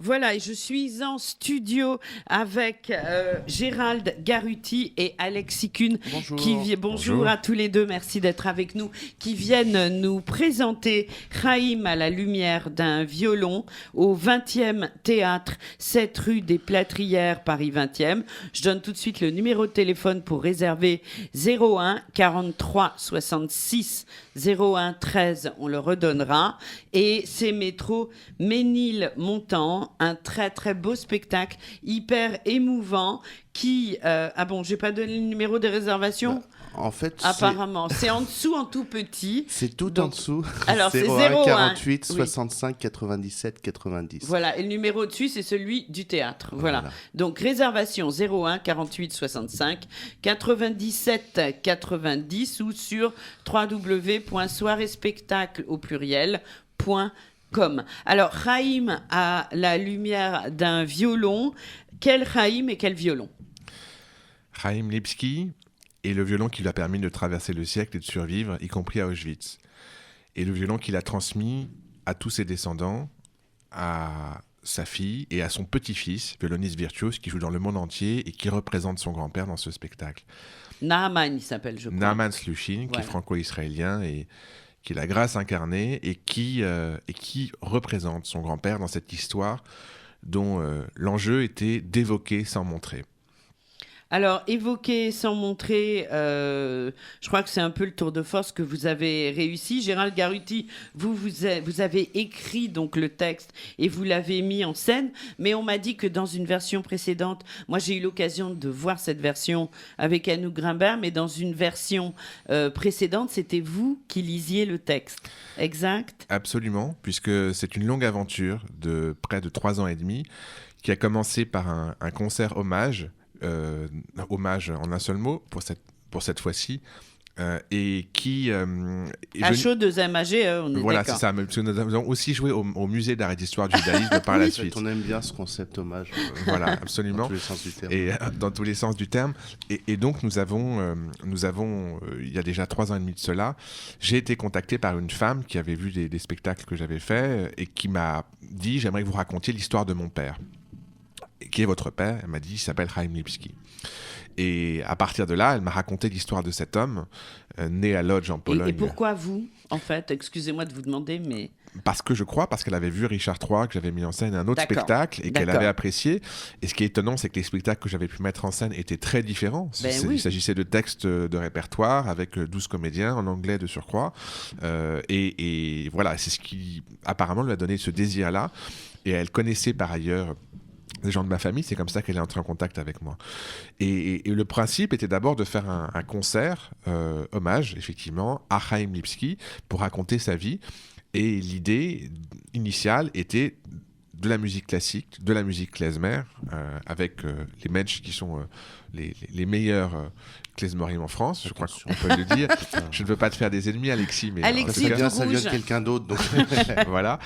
Voilà, et je suis en studio avec Gérald Garuti et Alexis Kuhn. Bonjour. Bonjour à tous les deux, merci d'être avec nous, qui viennent nous présenter Chaim à la lumière d'un violon au 20e théâtre, 7 rue des Plâtrières, Paris 20e. Je donne tout de suite le numéro de téléphone pour réserver 01 43 66 01 13, on le redonnera. Et c'est métro Ménilmontant, un très très beau spectacle, hyper émouvant, qui... j'ai pas donné le numéro de réservation ? En fait, apparemment, c'est en dessous, en tout petit. C'est tout en dessous. Alors, c'est 01 48 oui. 65 97 90. Voilà, et le numéro dessus, c'est celui du théâtre. Voilà. Donc, réservation 01 48 65 97 90 ou sur www.soirespectacle au pluriel.com. Alors, Chaim à la lumière d'un violon. Quel Chaim et quel violon ? Chaim Lipski est le violon qui lui a permis de traverser le siècle et de survivre, y compris à Auschwitz. Et le violon qu'il a transmis à tous ses descendants, à sa fille et à son petit-fils, violoniste virtuose, qui joue dans le monde entier et qui représente son grand-père dans ce spectacle. Naaman, il s'appelle, je crois. Naaman Slushin, qui est franco-israélien et qui est la grâce incarnée et qui représente son grand-père dans cette histoire dont l'enjeu était d'évoquer sans montrer. Alors, évoquer sans montrer, je crois que c'est un peu le tour de force que vous avez réussi. Gérald Garuti, vous avez écrit donc le texte et vous l'avez mis en scène, mais on m'a dit que dans une version précédente, moi j'ai eu l'occasion de voir cette version avec Anouk Grimbert, mais dans une version précédente, c'était vous qui lisiez le texte, exact ? Absolument, puisque c'est une longue aventure de près de 3 ans et demi qui a commencé par un concert hommage en un seul mot pour cette fois-ci et qui à chaud de MAG, on est voilà, d'accord. c'est ça, parce que nous avons aussi joué au musée d'art et d'histoire du judaïsme par la suite. On aime bien ce concept hommage. Voilà, absolument. Dans tous les sens du terme. Et dans tous les sens du terme. Et donc nous avons il y a déjà 3 ans et demi de cela, j'ai été contacté par une femme qui avait vu des spectacles que j'avais faits et qui m'a dit: j'aimerais que vous racontiez l'histoire de mon père. Qui est votre père ? Elle m'a dit: il s'appelle Chaim Lipski. Et à partir de là, elle m'a raconté l'histoire de cet homme, né à Lodz en Pologne. Et pourquoi vous, en fait ? Excusez-moi de vous demander, mais... Parce qu'elle avait vu Richard III, que j'avais mis en scène, un autre spectacle, et qu'elle avait apprécié. Et ce qui est étonnant, c'est que les spectacles que j'avais pu mettre en scène étaient très différents. Il s'agissait de textes de répertoire, avec 12 comédiens, en anglais de surcroît. Et voilà, c'est ce qui, apparemment, lui a donné ce désir-là. Et elle connaissait par ailleurs des gens de ma famille, c'est comme ça qu'elle est entrée en contact avec moi. Et le principe était d'abord de faire un concert, hommage, effectivement, à Chaim Lipski, pour raconter sa vie. Et l'idée initiale était de la musique classique, de la musique klezmer, avec les Mensch qui sont les meilleurs klezmerim en France, je crois qu'on peut le dire. Je ne veux pas te faire des ennemis, Alexis, mais Alexis, ça vient de quelqu'un d'autre. Donc. Voilà.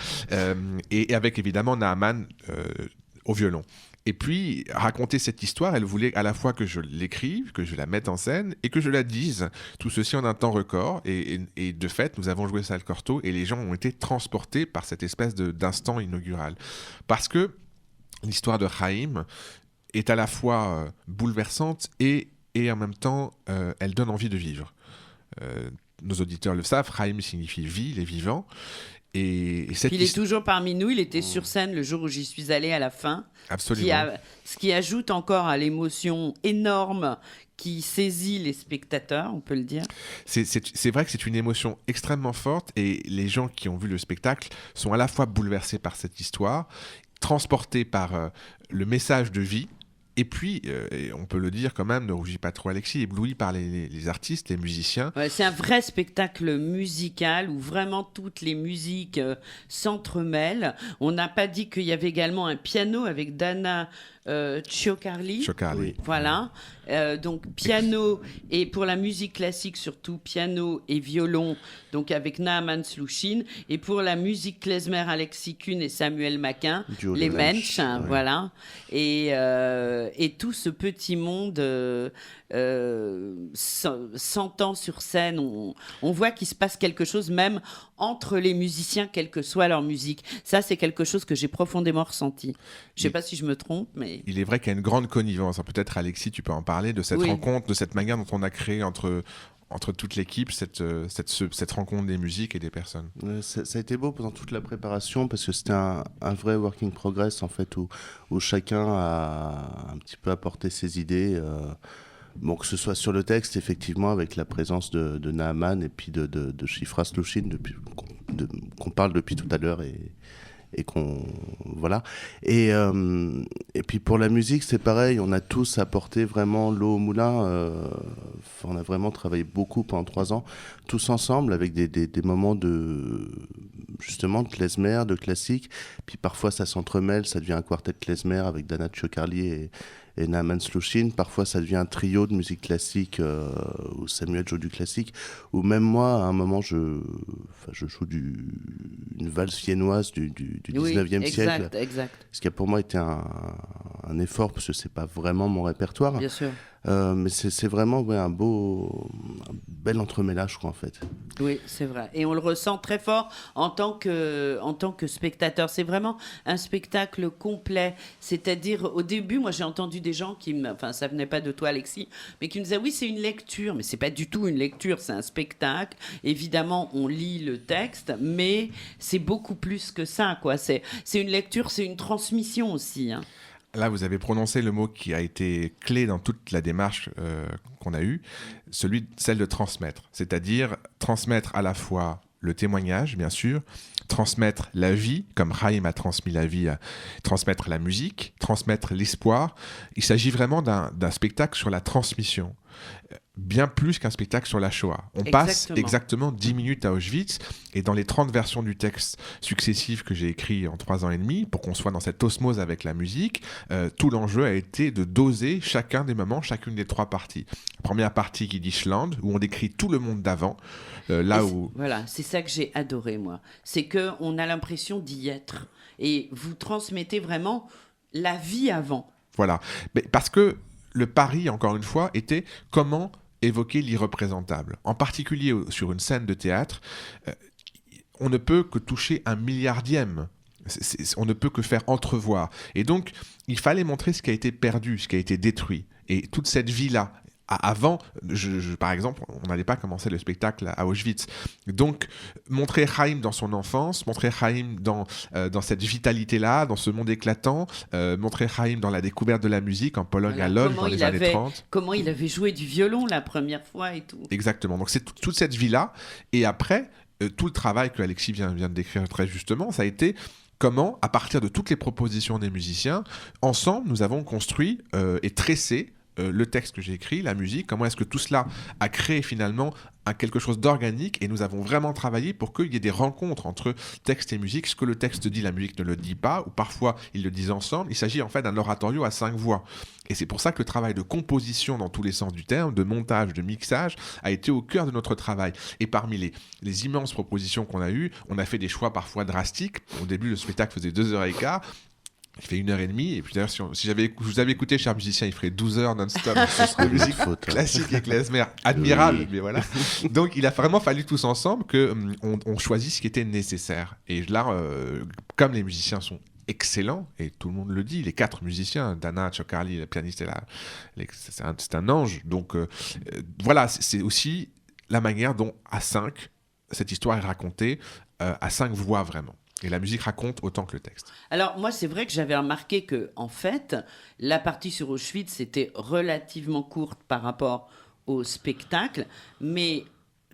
Et avec évidemment Naaman au violon. Et puis, raconter cette histoire, elle voulait à la fois que je l'écrive, que je la mette en scène et que je la dise. Tout ceci en un temps record. Et de fait, nous avons joué ça à Corto et les gens ont été transportés par cette espèce d'instant inaugural. Parce que l'histoire de Chaim est à la fois bouleversante et en même temps, elle donne envie de vivre. Nos auditeurs le savent, Chaim signifie vie, il est vivant. Et il est toujours parmi nous, il était sur scène le jour où j'y suis allée à la fin. Absolument. Ce qui ajoute encore à l'émotion énorme qui saisit les spectateurs, on peut le dire. C'est vrai que c'est une émotion extrêmement forte et les gens qui ont vu le spectacle sont à la fois bouleversés par cette histoire, transportés par le message de vie. Et puis, on peut le dire quand même, ne rougis pas trop Alexis, ébloui par les artistes, les musiciens. Ouais, c'est un vrai spectacle musical où vraiment toutes les musiques s'entremêlent. On n'a pas dit qu'il y avait également un piano avec Dana Ciocarli. Oui. Voilà. Donc piano, et pour la musique classique surtout, piano et violon, donc avec Naaman Slushin. Et pour la musique klezmer, Alexis Kuhn et Samuel Maquin, les Mensch, voilà. Et et tout ce petit monde s'entend sur scène. On voit qu'il se passe quelque chose même entre les musiciens, quelle que soit leur musique. Ça, c'est quelque chose que j'ai profondément ressenti. Je ne sais pas si je me trompe, mais... Il est vrai qu'il y a une grande connivence. Peut-être, Alexis, tu peux en parler de cette rencontre, de cette manière dont on a créé entre toute l'équipe cette rencontre des musiques et des personnes. Ça a été beau pendant toute la préparation parce que c'était un vrai working progress en fait où chacun a un petit peu apporté ses idées. Bon, que ce soit sur le texte, effectivement, avec la présence de Naaman et puis de Shifra Slushin, qu'on parle depuis tout à l'heure et qu'on voilà. Et puis pour la musique, c'est pareil, on a tous apporté vraiment l'eau au moulin. On a vraiment travaillé beaucoup pendant 3 ans, tous ensemble, avec des moments justement de klezmer, de classique. Puis parfois ça s'entremêle, ça devient un quartet klezmer avec Dana Tchokarli et Naaman Slushin. Parfois ça devient un trio de musique classique où Samuel joue du classique. Ou même moi, à un moment, je joue une valse viennoise du 19e siècle. Exact. Ce qui a pour moi été un effort, parce que c'est pas vraiment mon répertoire. Bien sûr. Mais c'est vraiment un bel entremêlage, quoi, en fait. Oui, c'est vrai. Et on le ressent très fort en tant que spectateur. C'est vraiment un spectacle complet. C'est-à-dire, au début, moi, j'ai entendu des gens ça venait pas de toi, Alexis, mais qui me disaient, oui, c'est une lecture. Mais c'est pas du tout une lecture, c'est un spectacle. Évidemment, on lit le texte, mais c'est beaucoup plus que ça, quoi. C'est une lecture, c'est une transmission aussi, hein. Là, vous avez prononcé le mot qui a été clé dans toute la démarche qu'on a eue, celle de transmettre. C'est-à-dire transmettre à la fois le témoignage, bien sûr, transmettre la vie, comme Chaim a transmis la vie, transmettre la musique, transmettre l'espoir. Il s'agit vraiment d'un spectacle sur la transmission, bien plus qu'un spectacle sur la Shoah. On passe exactement 10 minutes à Auschwitz, et dans les 30 versions du texte successives que j'ai écrit en 3 ans et demi, pour qu'on soit dans cette osmose avec la musique, tout l'enjeu a été de doser chacun des moments, chacune des 3 parties. La première partie qui dit Schland, où on décrit tout le monde d'avant, Voilà, c'est ça que j'ai adoré, moi. C'est qu'on a l'impression d'y être. Et vous transmettez vraiment la vie avant. Voilà. Mais parce que le pari, encore une fois, était comment évoquer l'irreprésentable. En particulier sur une scène de théâtre, on ne peut que toucher un milliardième. On ne peut que faire entrevoir. Et donc, il fallait montrer ce qui a été perdu, ce qui a été détruit. Et toute cette vie-là. Avant, par exemple, on n'allait pas commencer le spectacle à Auschwitz. Donc, montrer Chaim dans son enfance, montrer Chaim dans cette vitalité-là, dans ce monde éclatant, montrer Chaim dans la découverte de la musique en Pologne à Lodz dans les années 30. Comment il avait joué du violon la première fois et tout. Exactement. Donc, c'est toute cette vie-là. Et après, tout le travail que Alexis vient de décrire très justement, ça a été... Comment, à partir de toutes les propositions des musiciens, ensemble, nous avons construit et tressé le texte que j'ai écrit, la musique, comment est-ce que tout cela a créé finalement quelque chose d'organique, et nous avons vraiment travaillé pour qu'il y ait des rencontres entre texte et musique. Ce que le texte dit, la musique ne le dit pas, ou parfois ils le disent ensemble. Il s'agit en fait d'un oratorio à 5 voix. Et c'est pour ça que le travail de composition dans tous les sens du terme, de montage, de mixage, a été au cœur de notre travail. Et parmi les immenses propositions qu'on a eues, on a fait des choix parfois drastiques. Au début, le spectacle faisait 2h15. Il fait 1h30, et puis d'ailleurs, si vous avez écouté, chers musiciens, il ferait 12 heures non-stop de musique classique et klezmer, admirable, mais voilà. Donc, il a vraiment fallu tous ensemble qu'on choisisse ce qui était nécessaire. Et là, comme les musiciens sont excellents, et tout le monde le dit, les 4 musiciens, Dana Tchokarli, la pianiste, c'est un ange. Donc, voilà, c'est aussi la manière dont, à 5, cette histoire est racontée, à 5 voix vraiment. Et la musique raconte autant que le texte. Alors, moi, c'est vrai que j'avais remarqué que, en fait, la partie sur Auschwitz était relativement courte par rapport au spectacle, mais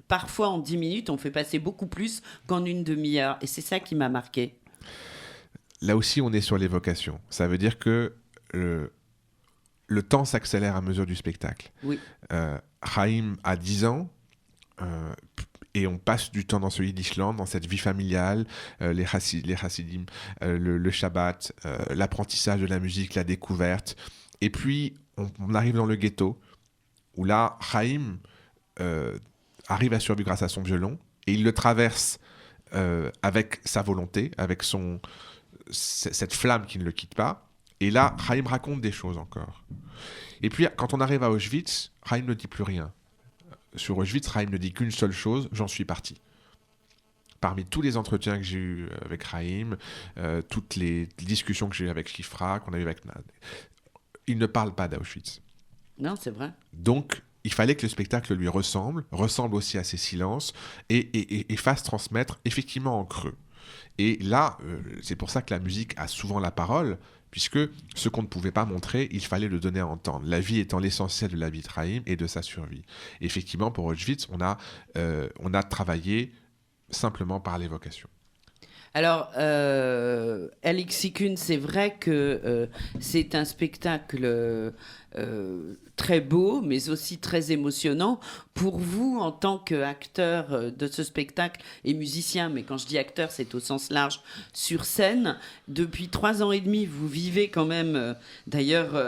parfois, en 10 minutes, on fait passer beaucoup plus qu'en une demi-heure. Et c'est ça qui m'a marqué. Là aussi, on est sur l'évocation. Ça veut dire que le temps s'accélère à mesure du spectacle. Oui. Chaim a 10 ans, et on passe du temps dans ce Yiddishland, dans cette vie familiale, les chassidim, le Shabbat, l'apprentissage de la musique, la découverte. Et puis, on arrive dans le ghetto, où là, Chaim arrive à survivre grâce à son violon, et il le traverse avec sa volonté, avec cette flamme qui ne le quitte pas. Et là, Chaim raconte des choses encore. Et puis, quand on arrive à Auschwitz, Chaim ne dit plus rien. Sur Auschwitz, Chaim ne dit qu'une seule chose, j'en suis parti. Parmi tous les entretiens que j'ai eus avec Chaim, toutes les discussions que j'ai eues avec Shifra, qu'on a eues avec Nad, il ne parle pas d'Auschwitz. Non, c'est vrai. Donc, il fallait que le spectacle lui ressemble aussi à ses silences, et fasse transmettre effectivement en creux. Et là, c'est pour ça que la musique a souvent la parole, puisque ce qu'on ne pouvait pas montrer, il fallait le donner à entendre. La vie étant l'essentiel de la vie de Chaim et de sa survie. Et effectivement, pour Auschwitz, on a travaillé simplement par l'évocation. Alors, Alexis Kuhn, c'est vrai que c'est un spectacle très beau, mais aussi très émotionnant. Pour vous, en tant qu'acteur de ce spectacle et musicien, mais quand je dis acteur, c'est au sens large, sur scène, depuis 3 ans et demi, vous vivez quand même, d'ailleurs,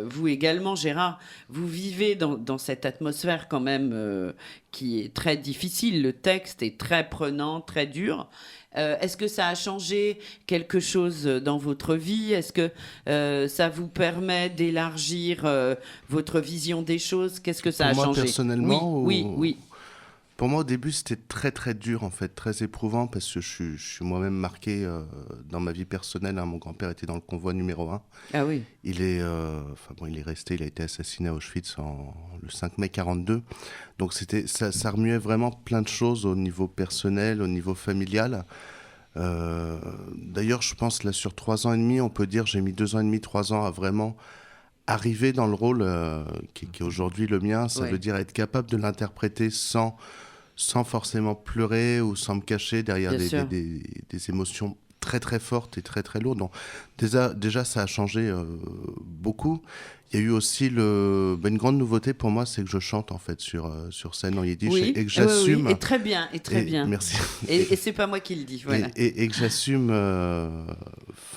vous également, Gérard, vous vivez dans cette atmosphère quand même qui est très difficile. Le texte est très prenant, très dur. Est-ce que ça a changé quelque chose dans votre vie ? Est-ce que ça vous permet d'élargir votre vision des choses ? Qu'est-ce que ça a changé ? Pour moi, personnellement, oui. Pour moi, au début, c'était très, très dur, en fait, très éprouvant, parce que je suis moi-même marqué dans ma vie personnelle. Mon grand-père était dans le convoi numéro 1. Ah oui. Il est resté, il a été assassiné à Auschwitz le 5 mai 42. Donc, ça remuait vraiment plein de choses au niveau personnel, au niveau familial. D'ailleurs, je pense, là, sur 3 ans et demi, on peut dire, j'ai mis 2 ans et demi, 3 ans à vraiment arriver dans le rôle qui est aujourd'hui le mien. Ça veut dire être capable de l'interpréter sans forcément pleurer ou sans me cacher derrière des émotions très très fortes et très très lourdes. Donc, déjà ça a changé beaucoup. Il y a eu aussi une grande nouveauté pour moi, c'est que je chante en fait sur scène en yiddish et que j'assume. Oui. Et très bien. Merci. Et c'est pas moi qui le dis. Voilà. Et que j'assume.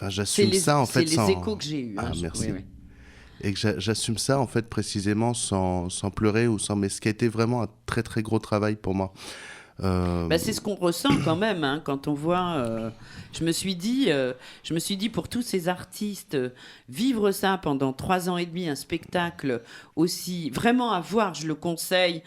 J'assume ça en fait. C'est les échos que j'ai eus. Merci. Oui. Et que j'assume ça, en fait, précisément, sans pleurer mais ce qui a été vraiment un très, très gros travail pour moi. C'est ce qu'on ressent quand même, quand on voit... Je me suis dit, pour tous ces artistes, vivre ça pendant 3 ans et demi, un spectacle aussi... Vraiment à voir, je le conseille,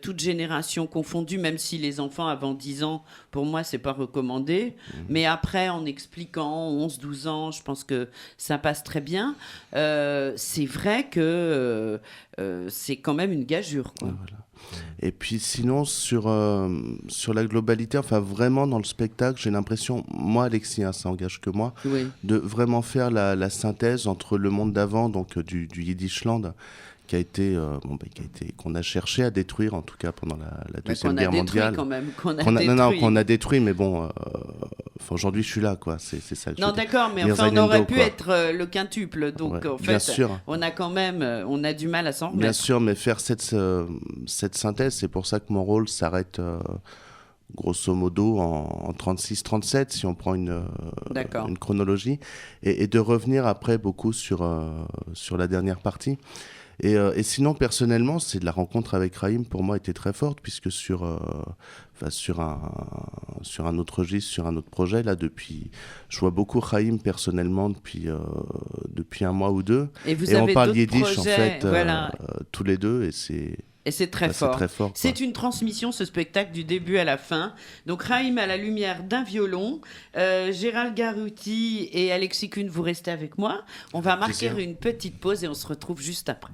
toute génération confondue, même si les enfants avant 10 ans, pour moi, c'est pas recommandé. Mais après, en expliquant, 11-12 ans, je pense que ça passe très bien. C'est vrai que c'est quand même une gageure, quoi. Voilà. Et puis sinon, sur la globalité, vraiment dans le spectacle, j'ai l'impression, moi Alexis, ça engage que moi, de vraiment faire la synthèse entre le monde d'avant, donc du Yiddishland, qu'on a cherché à détruire, en tout cas pendant la Deuxième Guerre mondiale. Qu'on a détruit, mais bon, aujourd'hui je suis là, quoi. C'est ça que je dis. D'accord, mais on aurait pu être le quintuple, donc en fait, on a quand même, on a du mal à s'en remettre. Bien sûr, mais faire cette synthèse, c'est pour ça que mon rôle s'arrête grosso modo en 36-37, si on prend une chronologie, et de revenir après beaucoup sur la dernière partie. Et sinon, personnellement, c'est de la rencontre avec Chaim, pour moi, était très forte, puisque sur un autre registre, sur un autre projet, là, je vois beaucoup Chaim, personnellement, depuis 1 mois ou 2. Et on parle yiddish, en fait, tous les deux, et c'est très fort. C'est une transmission, ce spectacle, du début à la fin. Donc, Chaim à la lumière d'un violon. Gérald Garuti et Alexis Kuhn, vous restez avec moi. On va marquer une petite pause et on se retrouve juste après.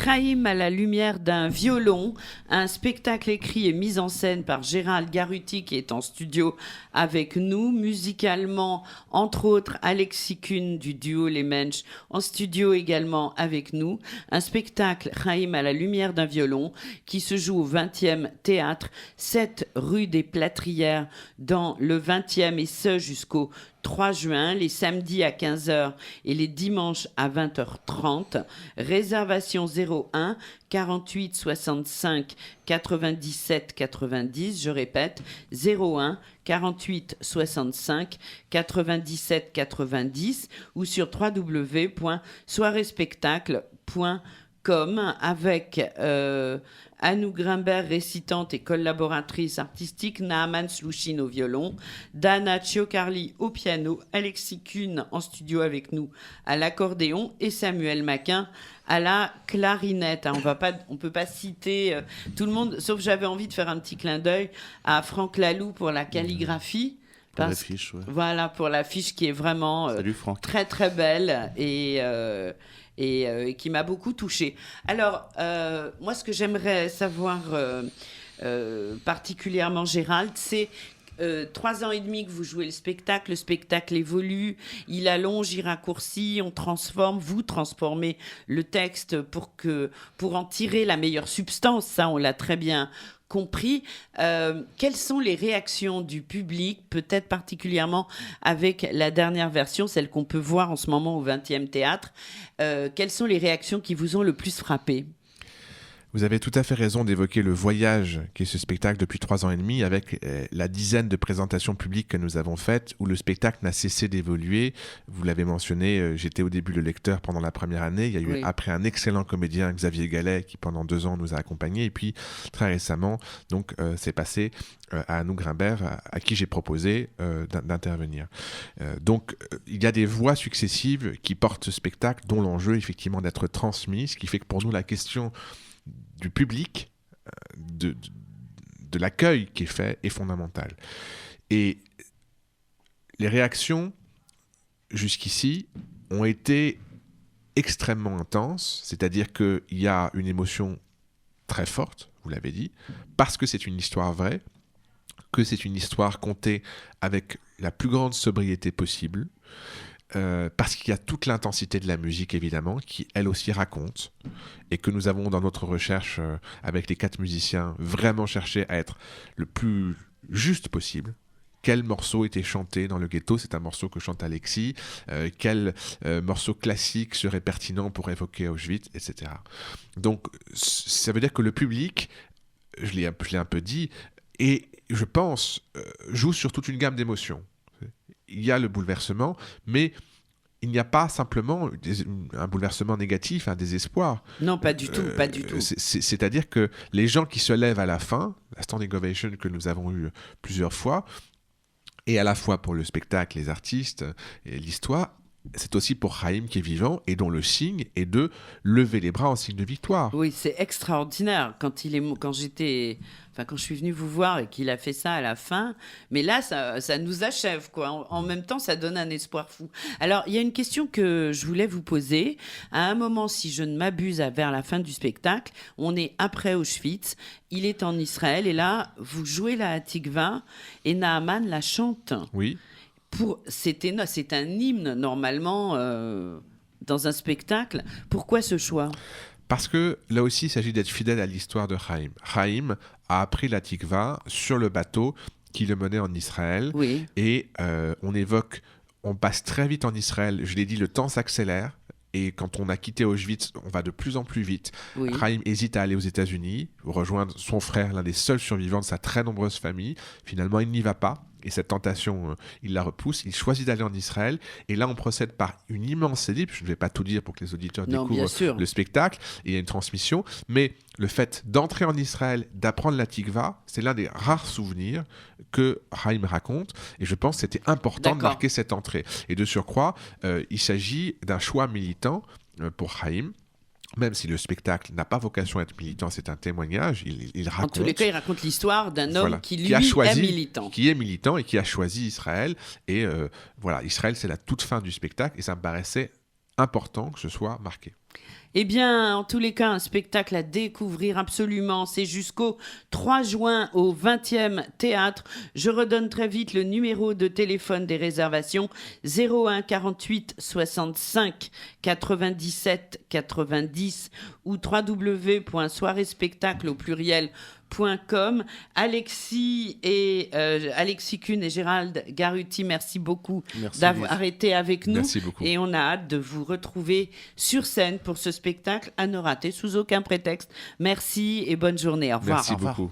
Chaim à la lumière d'un violon, un spectacle écrit et mis en scène par Gérald Garuti qui est en studio avec nous, musicalement entre autres Alexis Kuhn du duo Les Mensch en studio également avec nous, un spectacle Chaim à la lumière d'un violon qui se joue au 20e théâtre 7 rue des Plâtrières dans le 20e et ce jusqu'au 3 juin, les samedis à 15h et les dimanches à 20h30. Réservation 01 48 65 97 90. Je répète, 01 48 65 97 90 ou sur www.soirespectacle.com. avec Anou Grimbert, récitante et collaboratrice artistique, Naaman Slouchine au violon, Dana Ciocarli au piano, Alexis Kuhn en studio avec nous à l'accordéon et Samuel Maquin à la clarinette. On peut pas citer tout le monde, sauf j'avais envie de faire un petit clin d'œil à Franck Laloux pour la calligraphie. Pour l'affiche, ouais. Voilà, pour l'affiche qui est vraiment très très belle et qui m'a beaucoup touchée. Alors, moi, ce que j'aimerais savoir particulièrement, Gérald, c'est 3 ans et demi que vous jouez le spectacle évolue, il allonge, il raccourcit, on transforme, vous transformez le texte pour en tirer la meilleure substance, ça on l'a très bien compris. Quelles sont les réactions du public, peut-être particulièrement avec la dernière version, celle qu'on peut voir en ce moment au 20e Théâtre, quelles sont les réactions qui vous ont le plus frappé ? Vous avez tout à fait raison d'évoquer le voyage qui est ce spectacle depuis 3 ans et demi, avec la dizaine de présentations publiques que nous avons faites, où le spectacle n'a cessé d'évoluer. Vous l'avez mentionné, j'étais au début le lecteur pendant la première année. Il y a eu après un excellent comédien, Xavier Gallet, qui pendant 2 ans nous a accompagnés. Et puis très récemment, donc, c'est passé à Anou Grimbert, à qui j'ai proposé d'intervenir. Donc il y a des voix successives qui portent ce spectacle, dont l'enjeu effectivement d'être transmis, ce qui fait que pour nous la question du public, de l'accueil qui est fait, est fondamental. Et les réactions, jusqu'ici, ont été extrêmement intenses, c'est-à-dire qu'il y a une émotion très forte, vous l'avez dit, parce que c'est une histoire vraie, que c'est une histoire contée avec la plus grande sobriété possible, parce qu'il y a toute l'intensité de la musique, évidemment, qui, elle aussi, raconte, et que nous avons, dans notre recherche, avec les 4 musiciens, vraiment cherché à être le plus juste possible. Quel morceau était chanté dans le ghetto ? C'est un morceau que chante Alexis. Quel morceau classique serait pertinent pour évoquer Auschwitz, etc. Donc, ça veut dire que le public, je l'ai un peu dit, et je pense, joue sur toute une gamme d'émotions. Il y a le bouleversement, mais il n'y a pas simplement un bouleversement négatif, un désespoir. Non, pas du tout, pas du tout. C'est-à-dire que les gens qui se lèvent à la fin, la standing ovation que nous avons eue plusieurs fois, et à la fois pour le spectacle, les artistes et l'histoire, c'est aussi pour Chaim qui est vivant et dont le signe est de lever les bras en signe de victoire. Oui, c'est extraordinaire quand je suis venue vous voir et qu'il a fait ça à la fin. Mais là, ça nous achève, quoi. En même temps, ça donne un espoir fou. Alors, il y a une question que je voulais vous poser. À un moment, si je ne m'abuse, vers la fin du spectacle, on est après Auschwitz. Il est en Israël et là, vous jouez la Hatikva et Naaman la chante. Oui. C'est un hymne, normalement, dans un spectacle. Pourquoi ce choix ? Parce que, là aussi, il s'agit d'être fidèle à l'histoire de Chaim. Chaim a appris la Tikva sur le bateau qui le menait en Israël. Oui. Et on passe très vite en Israël. Je l'ai dit, le temps s'accélère. Et quand on a quitté Auschwitz, on va de plus en plus vite. Oui. Chaim hésite à aller aux États-Unis, rejoindre son frère, l'un des seuls survivants de sa très nombreuse famille. Finalement, il n'y va pas. Et cette tentation, il la repousse. Il choisit d'aller en Israël. Et là, on procède par une immense CD. Je ne vais pas tout dire pour que les auditeurs découvrent le spectacle. Et il y a une transmission. Mais le fait d'entrer en Israël, d'apprendre la Tikva, c'est l'un des rares souvenirs que Chaim raconte. Et je pense que c'était important de marquer cette entrée. Et de surcroît, il s'agit d'un choix militant pour Chaim. Même si le spectacle n'a pas vocation à être militant, c'est un témoignage, il raconte... En tous les cas, il raconte l'histoire d'un homme qui est militant. Qui est militant et qui a choisi Israël. Et Israël, c'est la toute fin du spectacle et ça me paraissait important que ce soit marqué. Eh bien, en tous les cas, un spectacle à découvrir absolument. C'est jusqu'au 3 juin au 20e Théâtre. Je redonne très vite le numéro de téléphone des réservations 01 48 65 97 90 ou www.soirée-spectacle au pluriel.com. Alexis Kuhn et Gérald Garuti, merci beaucoup d'avoir été avec nous. Merci beaucoup. Et on a hâte de vous retrouver sur scène pour ce spectacle à ne rater sous aucun prétexte. Merci et bonne journée. Au revoir. Merci beaucoup.